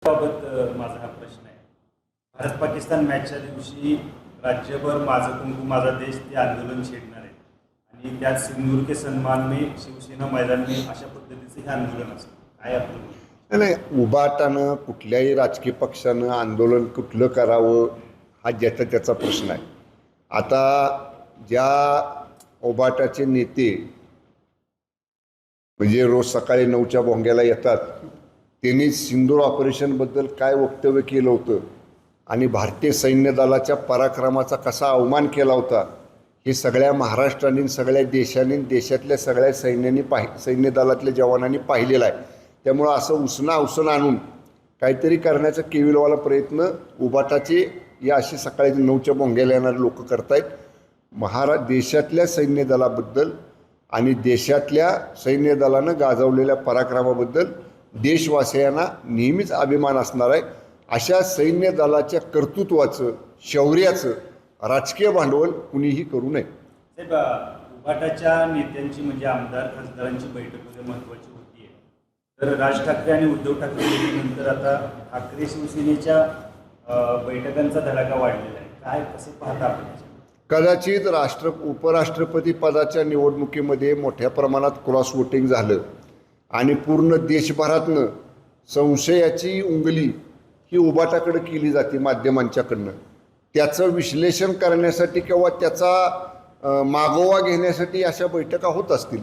बाबत माझा हा प्रश्न आहे. भारत पाकिस्तान मॅचच्या दिवशी राज्यभर माझं कुंकू माझा देश ते आंदोलन छेडणार आहे आणि त्यात सिंदूर के सन्मान में शिवसेना मैदान में अशा पद्धतीचं हे आंदोलन असतं. काय आपलं मत? नाही, उभाटानं कुठल्याही राजकीय पक्षानं आंदोलन कुठलं करावं हा ज्याचा त्याचा प्रश्न आहे. आता ज्या उभाटाचे नेते म्हणजे रोज सकाळी 9च्या भोंग्याला येतात, त्यांनी सिंदूर ऑपरेशनबद्दल काय वक्तव्य केलं होतं आणि भारतीय सैन्य दलाच्या पराक्रमाचा कसा अवमान केला होता हे सगळ्या महाराष्ट्राने, सगळ्या देशांनी, देशातल्या सगळ्या सैन्य दलातल्या जवानांनी पाहिलेलं आहे. त्यामुळं असं उसणं आणून काहीतरी करण्याचा केविलवाला प्रयत्न उभाटाचे या अशी सकाळी 9च्या भोंग्याला येणारे लोक करतायत. देशातल्या सैन्य दलाबद्दल आणि देशातल्या सैन्य दलानं गाजवलेल्या पराक्रमाबद्दल देशवासियांना नेहमीच अभिमान असणार आहे. अशा सैन्य दलाच्या कर्तृत्वाचं, शौर्याचं राजकीय भांडवल कुणीही करू नये. साहेब, उभाटाच्या नेत्यांची म्हणजे आमदार खासदारांची बैठक वगैरे महत्त्वाची होती आहे. तर राज ठाकरे आणि उद्धव ठाकरे नंतर आता ठाकरे शिवसेनेच्या बैठकांचा धडाका वाढलेला आहे. काय कसं पाहता आपण? कदाचित उपराष्ट्रपती पदाच्या निवडणुकीमध्ये मोठ्या प्रमाणात क्रॉस वोटिंग झालं आणि पूर्ण देशभरातनं संशयाची उंगली ही उभाटाकडे केली जाते माध्यमांच्याकडनं. त्याचं विश्लेषण करण्यासाठी किंवा त्याचा मागोवा घेण्यासाठी अशा बैठका होत असतील.